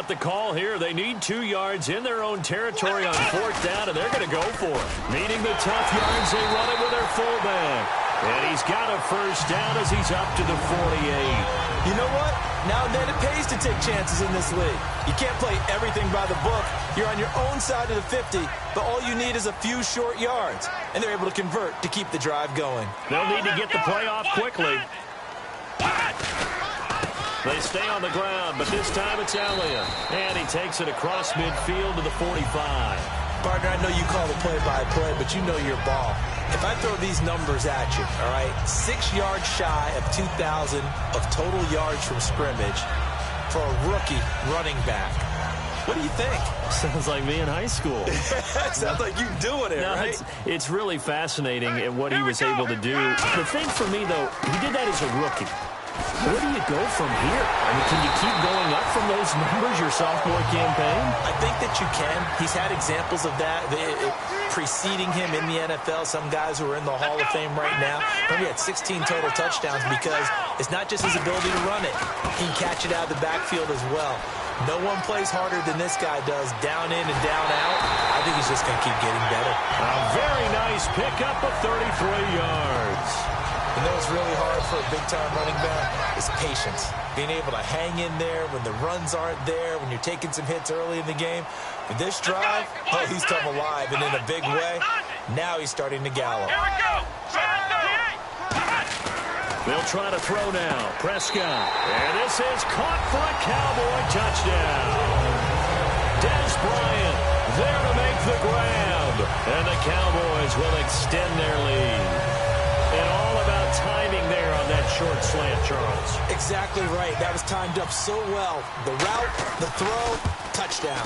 The call here, they need 2 yards in their own territory on 4th down, and they're going to go for it. Needing the tough yards, they run it with their fullback. And he's got a first down as he's up to the 48. You know what? Now and then it pays to take chances in this league. You can't play everything by the book. You're on your own side of the 50, but all you need is a few short yards. And they're able to convert to keep the drive going. They'll need to get the play off quickly. They stay on the ground, but this time it's Elliott. And he takes it across midfield to the 45. Partner, I know you call the play-by-play, but you know your ball. If I throw these numbers at you, all right, 6 yards shy of 2,000 of total yards from scrimmage for a rookie running back. What do you think? Sounds like me in high school. Sounds like you doing it, right? It's really fascinating at what he was able to do. The thing for me, though, he did that as a rookie. Where do you go from here? I mean, can you keep going up from those numbers your sophomore campaign? I think that you can. He's had examples of that preceding him in the NFL. Some guys who are in the Hall of Fame right now. Remember, he had 16 total touchdowns because it's not just his ability to run it. He can catch it out of the backfield as well. No one plays harder than this guy does, down in and down out. I think he's just going to keep getting better. A very nice pickup of 33 yards. You know what's really hard for a big-time running back is patience. Being able to hang in there when the runs aren't there, when you're taking some hits early in the game. With this drive, oh, he's come alive, and in a big way, now he's starting to gallop. Here we go. They'll try to throw now. Prescott. And this is caught for a Cowboy touchdown. Des Bryant there to make the grab. And the Cowboys will extend their lead. And all about timing there on that short slant, Charles. Exactly right. That was timed up so well. The route, the throw, touchdown.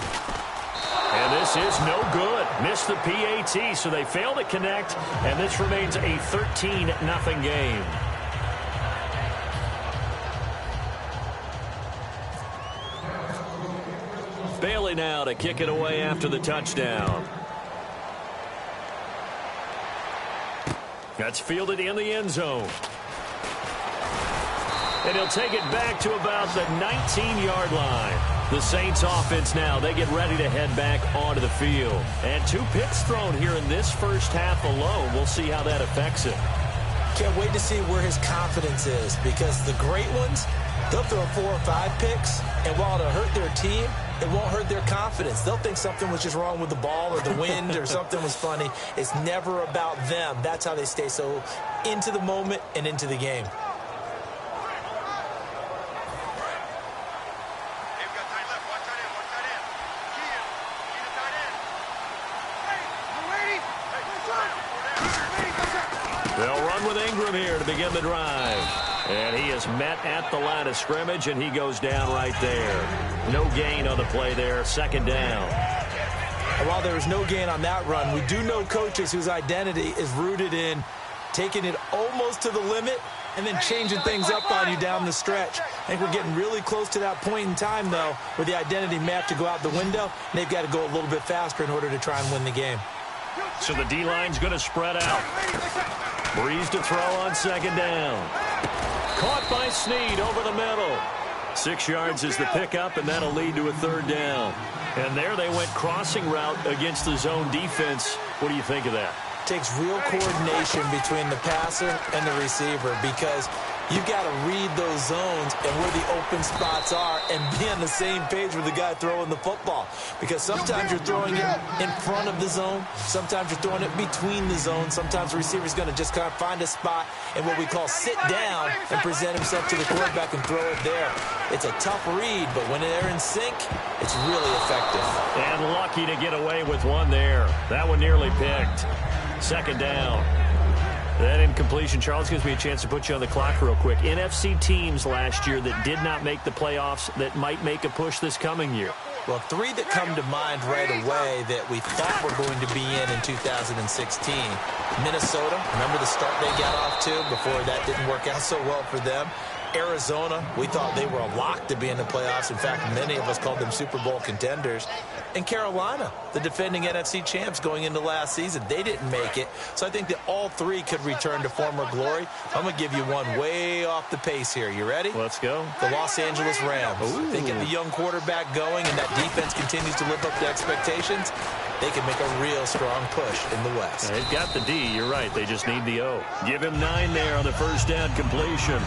And this is no good. Missed the PAT, so they fail to connect. And this remains a 13-0 game. Bailey now to kick it away after the touchdown. That's fielded in the end zone. And he'll take it back to about the 19-yard line. The Saints offense now, they get ready to head back onto the field. And 2 picks thrown here in this first half alone. We'll see how that affects him. Can't wait to see where his confidence is, because the great ones, they'll throw 4 or 5 picks, and while it'll hurt their team, it won't hurt their confidence. They'll think something was just wrong with the ball or the wind or something was funny. It's never about them. That's how they stay so into the moment and into the game. They'll run with Ingram here to begin the drive. And he is met at the line of scrimmage, and he goes down right there. No gain on the play there, 2nd down. And while there was no gain on that run, we do know coaches whose identity is rooted in taking it almost to the limit and then changing things up on you down the stretch. I think we're getting really close to that point in time, though, where the identity may have to go out the window, and they've got to go a little bit faster in order to try and win the game. So the D-line's going to spread out. Breeze to throw on 2nd down. Caught by Snead over the middle. 6 yards is the pickup, and that'll lead to a 3rd down. And there they went crossing route against the zone defense. What do you think of that? Takes real coordination between the passer and the receiver, because you've got to read those zones and where the open spots are and be on the same page with the guy throwing the football. Because sometimes you're throwing it in front of the zone. Sometimes you're throwing it between the zones. Sometimes the receiver's going to just kind of find a spot and what we call sit down and present himself to the quarterback and throw it there. It's a tough read, but when they're in sync, it's really effective. And lucky to get away with one there. That one nearly picked. 2nd down. That incompletion, Charles, gives me a chance to put you on the clock real quick. NFC teams last year that did not make the playoffs that might make a push this coming year. Well, 3 that come to mind right away that we thought were going to be in 2016. Minnesota, remember the start they got off to before that didn't work out so well for them. Arizona, we thought they were a lock to be in the playoffs. In fact, many of us called them Super Bowl contenders. And Carolina, the defending NFC champs going into last season, they didn't make it. So I think that all three could return to former glory. I'm going to give you one way off the pace here. You ready? Let's go. The Los Angeles Rams. Ooh. They get the young quarterback going, and that defense continues to live up to expectations. They can make a real strong push in the West. They've got the D. You're right. They just need the O. Give him 9 there on the first down completion.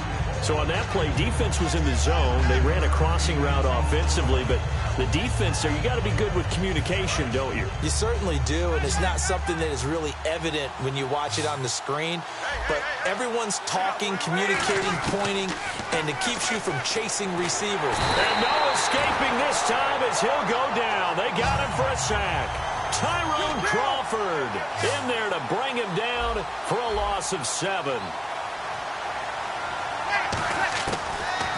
So on that play, defense was in the zone. They ran a crossing route offensively, but the defense there, you got to be good with communication, don't you? You certainly do, and it's not something that is really evident when you watch it on the screen. But everyone's talking, communicating, pointing, and it keeps you from chasing receivers. And no escaping this time as he'll go down. They got him for a sack. Tyrone Crawford in there to bring him down for a loss of 7.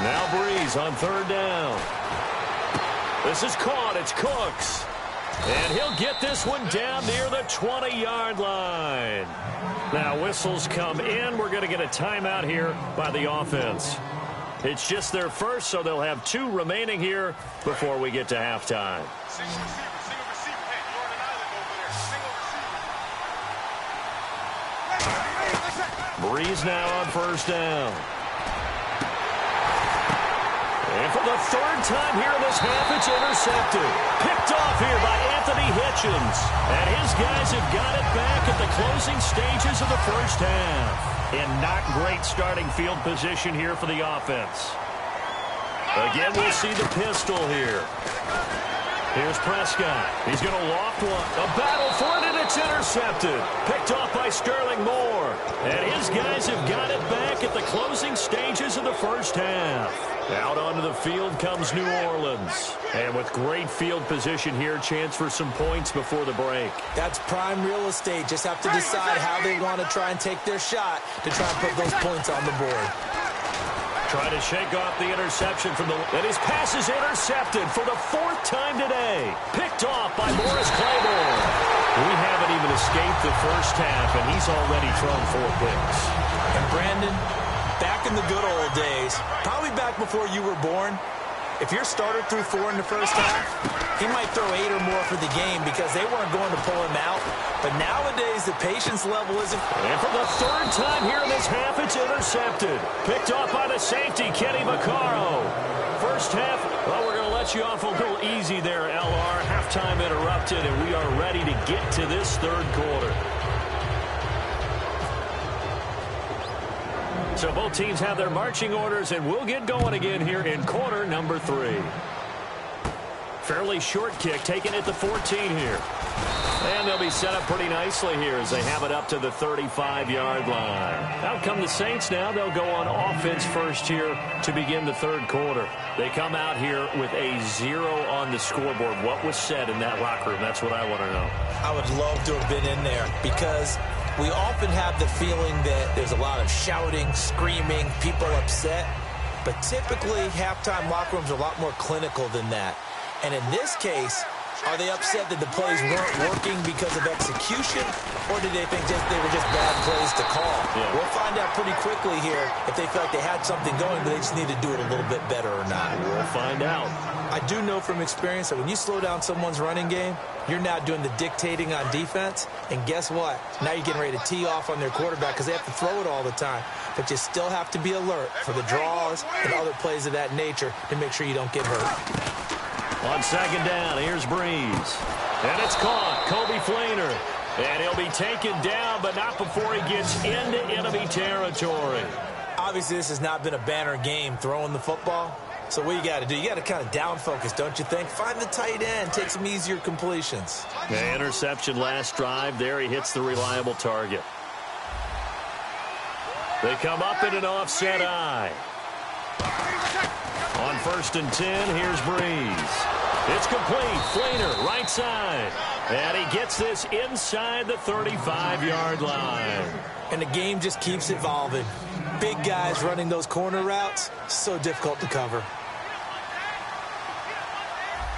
Now Breeze on third down. This is caught. It's Cooks. And he'll get this one down near the 20-yard line. Now whistles come in. We're going to get a timeout here by the offense. It's just their first, so they'll have 2 remaining here before we get to halftime. Breeze now on first down. And for the 3rd time here in this half, it's intercepted. Picked off here by Anthony Hitchens. And his guys have got it back at the closing stages of the first half. And not great starting field position here for the offense. Again, we'll see the pistol here. Here's Prescott. He's going to loft one. A battle for it, and it's intercepted. Picked off by Sterling Moore. And his guys have got it back at the closing stages of the first half. Out onto the field comes New Orleans. And with great field position here, chance for some points before the break. That's prime real estate. Just have to decide how they want to try and take their shot to try and put those points on the board. Trying to shake off the interception from the... And his pass is intercepted for the 4th time today. Picked off by Morris Claiborne. We haven't even escaped the first half, and he's already thrown 4 picks. And Brandon, back in the good old days, probably back before you were born, if your starter threw 4 in the first half, he might throw 8 or more for the game because they weren't going to pull him out. But nowadays, the patience level isn't... And for the 3rd time here in this half, it's intercepted. Picked off by the safety, Kenny Vaccaro. First half, well, we're going to let you off a little easy there, LR. Halftime interrupted, and we are ready to get to this 3rd quarter. So both teams have their marching orders, and we'll get going again here in quarter number 3. Fairly short kick, taken at the 14 here. And they'll be set up pretty nicely here as they have it up to the 35-yard line. Out come the Saints now. They'll go on offense first here to begin the 3rd quarter. They come out here with a 0 on the scoreboard. What was said in that locker room? That's what I want to know. I would love to have been in there because we often have the feeling that there's a lot of shouting, screaming, people upset. But typically, halftime locker rooms are a lot more clinical than that. And in this case, are they upset that the plays weren't working because of execution, or did they think they were just bad plays to call? Yeah. We'll find out pretty quickly here if they felt like they had something going, but they just need to do it a little bit better or not. We'll find out. I do know from experience that when you slow down someone's running game, you're now doing the dictating on defense, and guess what? Now you're getting ready to tee off on their quarterback because they have to throw it all the time. But you still have to be alert for the draws and other plays of that nature to make sure you don't get hurt. On 2nd down, here's Breeze. And it's caught. Kobe Flainer. And he'll be taken down, but not before he gets into enemy territory. Obviously, this has not been a banner game throwing the football. So what you got to do, you got to kind of down focus, don't you think? Find the tight end, take some easier completions. The interception last drive. There he hits the reliable target. They come up in an offset eye. On 1st and 10, here's Breeze. It's complete. Flainer, right side. And he gets this inside the 35-yard line. And the game just keeps evolving. Big guys running those corner routes, so difficult to cover.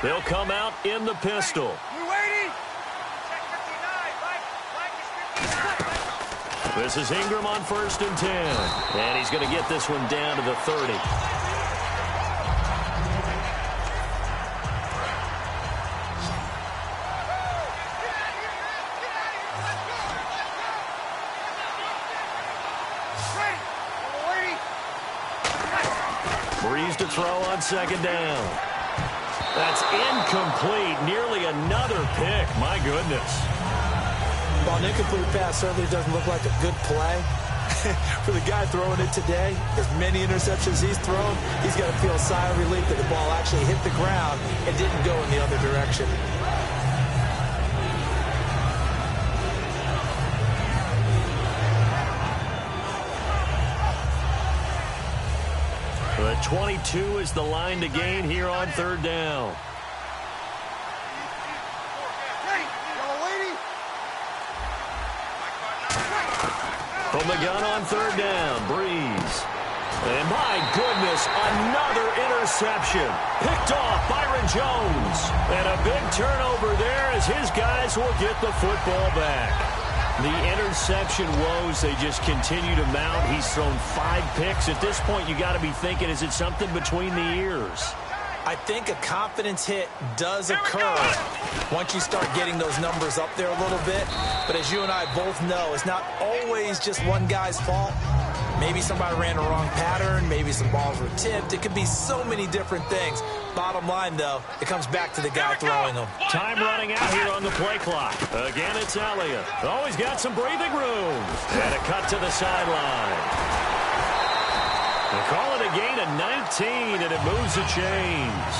They'll come out in the pistol. This is Ingram on 1st and 10. And he's going to get this one down to the 30. Breeze to throw on 2nd down. That's incomplete. Nearly another pick. My goodness. Well, an incomplete pass certainly doesn't look like a good play. For the guy throwing it today, as many interceptions he's thrown, he's got to feel a sigh of relief that the ball actually hit the ground and didn't go in the other direction. The 22 is the line to gain here on 3rd down. From the gun on 3rd down, Breeze. And my goodness, another interception. Picked off Byron Jones. And a big turnover there as his guys will get the football back. The interception woes, they just continue to mount. He's thrown 5 picks. At this point, you got to be thinking, is it something between the ears? I think a confidence hit does occur once you start getting those numbers up there a little bit. But as you and I both know, it's not always just one guy's fault. Maybe somebody ran the wrong pattern. Maybe some balls were tipped. It could be so many different things. Bottom line, though, it comes back to the guy throwing them. Time running out here on the play clock. Again, it's Elliott. Oh, he's got some breathing room. And a cut to the sideline. They call it a gain of 19, and it moves the chains.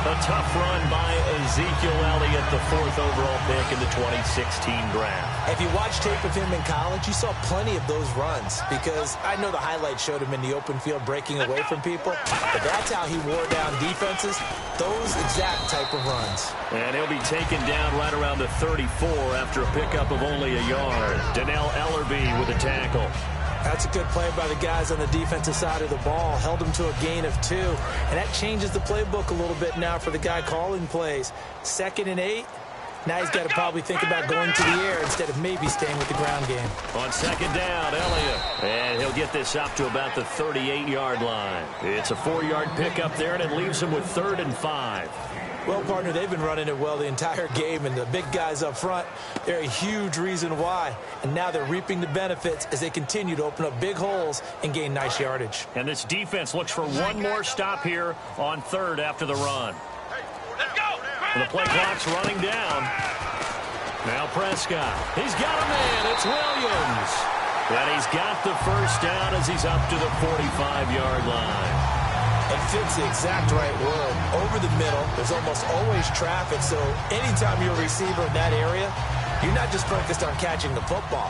A tough run by Ezekiel Elliott, the 4th overall pick in the 2016 draft. If you watch tape of him in college, you saw plenty of those runs because I know the highlights showed him in the open field breaking away from people, but that's how he wore down defenses, those exact type of runs. And he'll be taken down right around the 34 after a pickup of only a yard. Donnell Ellerbe with a tackle. That's a good play by the guys on the defensive side of the ball. Held him to a gain of 2. And that changes the playbook a little bit now for the guy calling plays. 2nd and 8. Now he's got to probably think about going to the air instead of maybe staying with the ground game. On 2nd down, Elliott. And he'll get this up to about the 38-yard line. It's a 4-yard pickup there, and it leaves him with 3rd and 5. Well, partner, they've been running it well the entire game, and the big guys up front, they're a huge reason why. And now they're reaping the benefits as they continue to open up big holes and gain nice yardage. And this defense looks for one more stop here on 3rd after the run. The play clock's running down. Now Prescott. He's got a man. It's Williams. And he's got the 1st down as he's up to the 45-yard line. It fits the exact right word. Over the middle, there's almost always traffic, so anytime you're a receiver in that area, you're not just focused on catching the football.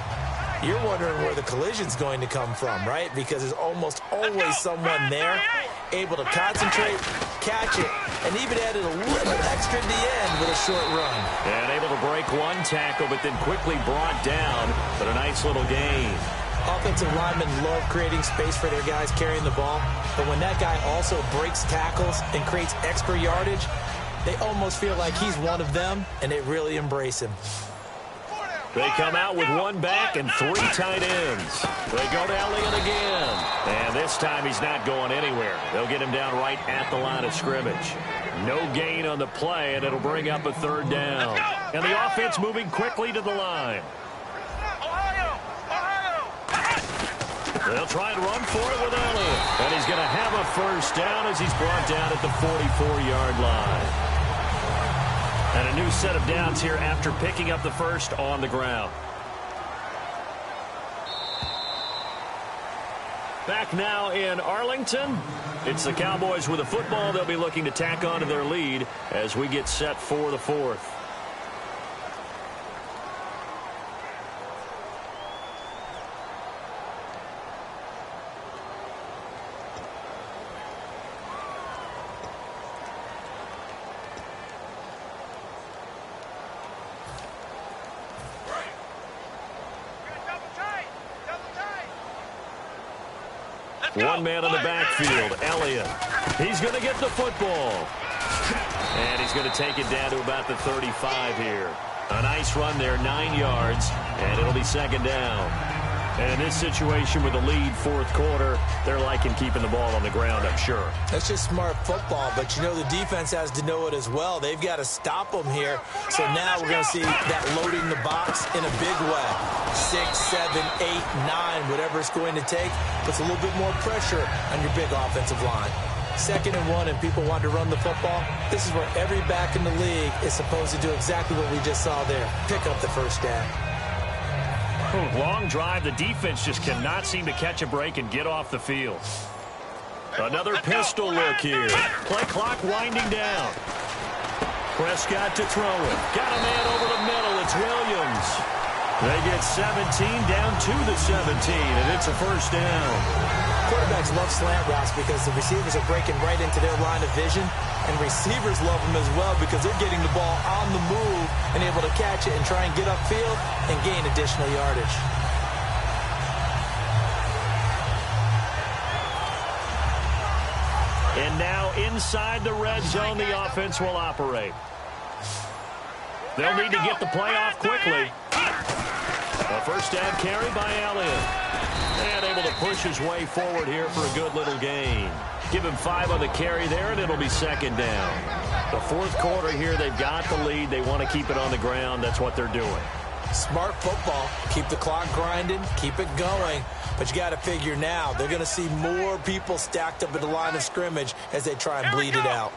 You're wondering where the collision's going to come from, right? Because there's almost always someone there able to concentrate, catch it, and even added a little extra at the end with a short run. And able to break one tackle, but then quickly brought down, but a nice little gain. Offensive linemen love creating space for their guys carrying the ball, but when that guy also breaks tackles and creates extra yardage, they almost feel like he's one of them, and they really embrace him. They come out with 1 back and 3 tight ends. They go to Elliott again. And this time he's not going anywhere. They'll get him down right at the line of scrimmage. No gain on the play, and it'll bring up a 3rd down. And the offense moving quickly to the line. They'll try and run for it with Elliott. And he's going to have a 1st down as he's brought down at the 44-yard line. And a new set of downs here after picking up the 1st on the ground. Back now in Arlington. It's the Cowboys with a football. They'll be looking to tack on to their lead as we get set for the 4th. One man in the backfield, Elliott. He's going to get the football. And he's going to take it down to about the 35 here. A nice run there, 9 yards, and it'll be 2nd down. And in this situation with the lead, fourth quarter, they're liking keeping the ball on the ground, I'm sure. That's just smart football, but you know the defense has to know it as well. They've got to stop them here. So now we're going to see that loading the box in a big way. 6, 7, 8, 9, whatever it's going to take, puts a little bit more pressure on your big offensive line. 2nd and 1, and people want to run the football. This is where every back in the league is supposed to do exactly what we just saw there. Pick up the first down. Long drive. The defense just cannot seem to catch a break and get off the field. Another pistol look here. Play clock winding down. Prescott to throw it. Got a man over the middle. It's Williams. They get 17 down to the 17, and it's a first down. Quarterbacks love slant routes because the receivers are breaking right into their line of vision, and receivers love them as well because they're getting the ball on the move and able to catch it and try and get upfield and gain additional yardage. And now inside the red zone, the offense will operate. They'll need to get the play off quickly. A first down carry by Elliott. And able to push his way forward here for a good little gain. Give him 5 on the carry there, and it'll be 2nd down. The fourth quarter here, they've got the lead. They want to keep it on the ground. That's what they're doing. Smart football. Keep the clock grinding. Keep it going. But you got to figure now, they're going to see more people stacked up at the line of scrimmage as they try and bleed it out.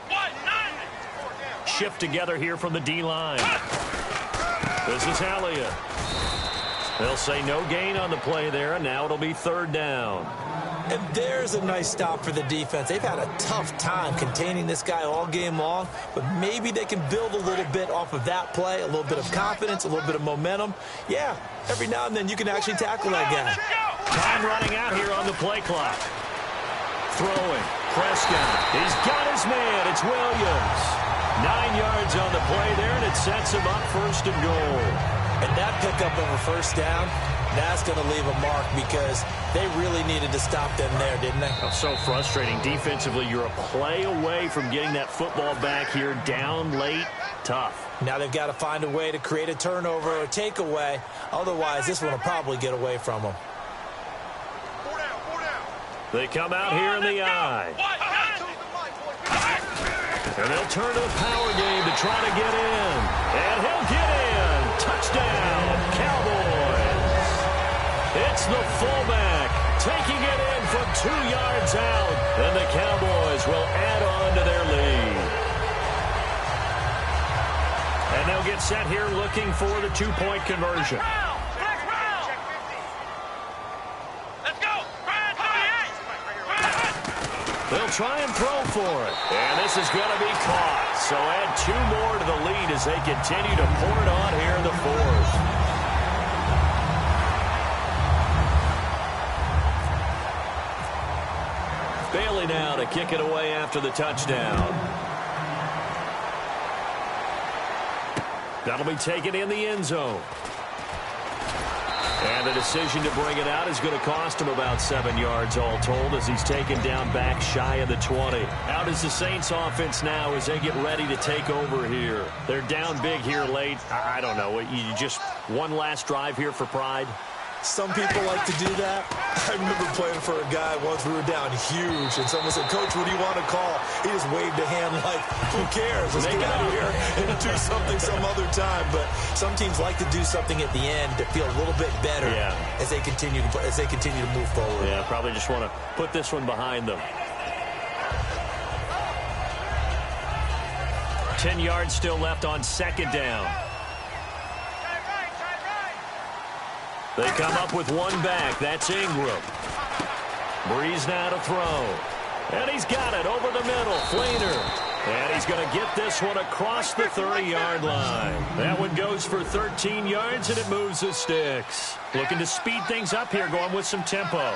Shift together here from the D-line. This is Elliott. They'll say no gain on the play there, and now it'll be 3rd down. And there's a nice stop for the defense. They've had a tough time containing this guy all game long, but maybe they can build a little bit off of that play, a little bit of confidence, a little bit of momentum. Yeah, every now and then you can actually tackle that guy. Time running out here on the play clock. Throwing. Prescott. He's got his man. It's Williams. 9 yards on the play there, and it sets him up 1st and goal. And that pickup of a first down, that's going to leave a mark because they really needed to stop them there, didn't they? Oh, so frustrating. Defensively, you're a play away from getting that football back here down late. Tough. Now they've got to find a way to create a turnover or takeaway. Otherwise, this one will probably get away from them. They come out here in the eye. And they'll turn to the power game to try to get in. And he'll get in. Touchdown, Cowboys. It's the fullback taking it in from 2 yards out. And the Cowboys will add on to their lead. And they'll get set here looking for the 2-point conversion. They'll try and throw for it. And this is going to be caught. So add 2 more to the lead as they continue to pour it on here in the 4th. Bailey now to kick it away after the touchdown. That'll be taken in the end zone. And the decision to bring it out is going to cost him about 7 yards all told as he's taken down back shy of the 20. Out is the Saints offense now as they get ready to take over here. They're down big here late. I don't know. You just one last drive here for pride. Some people like to do that. I remember playing for a guy once. We were down huge, and someone said, "Coach, what do you want to call?" He just waved a hand like, "Who cares? Let's get out of here and do something some other time." But some teams like to do something at the end to feel a little bit better as they continue to move forward. Yeah, probably just want to put this one behind them. 10 yards still left on 2nd down. They come up with one back. That's Ingram. Breeze now to throw. And he's got it over the middle. Fleener. And he's going to get this one across the 30-yard line. That one goes for 13 yards, and it moves the sticks. Looking to speed things up here, going with some tempo.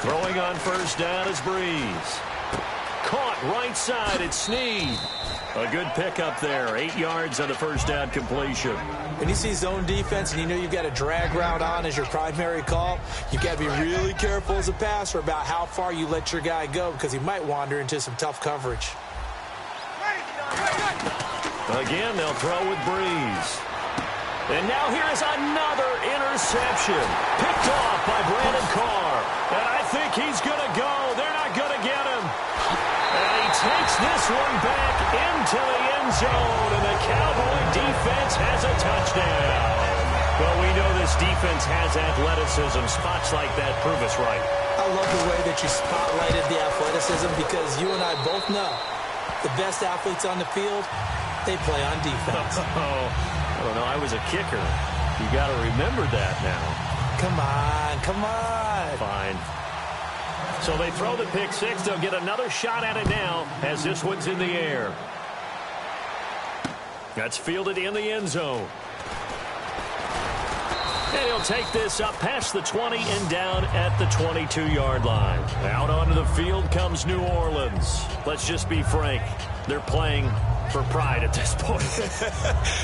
Throwing on 1st down is Breeze. Caught right side. It's Snead. A good pickup there. 8 yards on the 1st down completion. When you see zone defense and you know you've got a drag route on as your primary call, you've got to be really careful as a passer about how far you let your guy go because he might wander into some tough coverage. Again, they'll throw with Breeze. And now here is another interception. Picked off by Brandon Carr. And I think he's going to go. They're not going to get him. And he takes this one back into the end zone. And the Cowboy defense has a touchdown. Well, we know this defense has athleticism. Spots like that prove us right. I love the way that you spotlighted the athleticism because you and I both know the best athletes on the field, they play on defense. I don't know. I was a kicker. You got to remember that now. Come on, come on. Fine. So they throw the pick six. They'll get another shot at it now as this one's in the air. That's fielded in the end zone. And he'll take this up past the 20 and down at the 22-yard line. Out onto the field comes New Orleans. Let's just be frank. They're playing for pride at this point.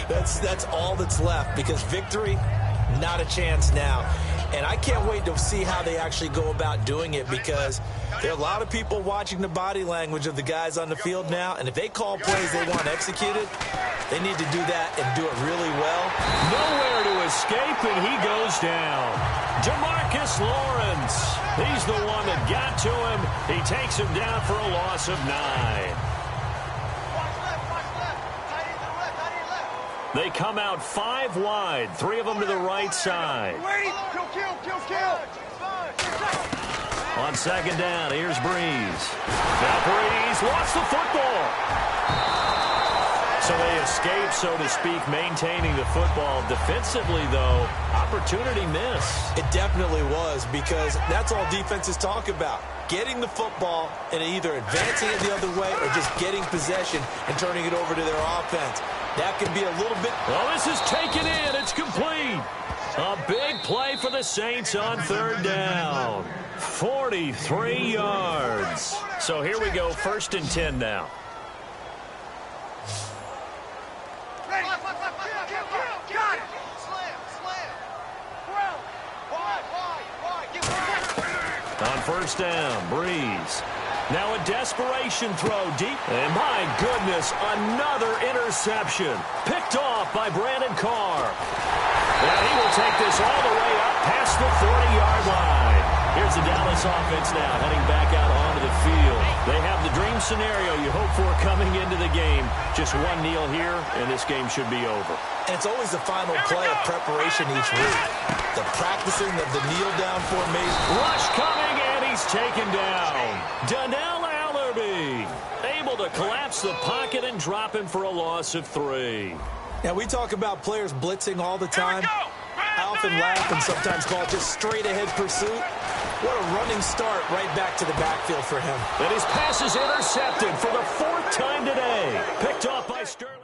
That's all that's left because victory, not a chance now. And I can't wait to see how they actually go about doing it because there are a lot of people watching the body language of the guys on the field now. And if they call plays they want executed, they need to do that and do it really well. Nowhere to escape, and he goes down. Demarcus Lawrence. He's the one that got to him. He takes him down for a loss of 9. They come out 5 wide, 3 of them to the right side. On second down, here's Breeze. Now Breeze lost the football. So they escape, so to speak, maintaining the football. Defensively, though, opportunity miss. It definitely was because that's all defenses talk about. Getting the football and either advancing it the other way or just getting possession and turning it over to their offense. That can be a little bit... Well, this is taken in. It's complete. A big play for the Saints on third down. 43 yards. So here we go, 1st and 10 now. On first down, Breeze. Now a desperation throw deep. And my goodness, another interception. Picked off by Brandon Carr. And he will take this all the way up past the 40-yard line. Here's the Dallas offense now heading back out onto the field. They have the dream scenario you hope for coming into the game. Just one kneel here, and this game should be over. And it's always the final play of preparation each week. The practicing of the kneel-down formation. Rush coming, and he's taken down. Donnell Allerby able to collapse the pocket and drop him for a loss of 3. Now, we talk about players blitzing all the time. I often laugh and sometimes call it just straight-ahead pursuit. What a running start right back to the backfield for him. And his pass is intercepted for the 4th time today. Picked off by Sterling.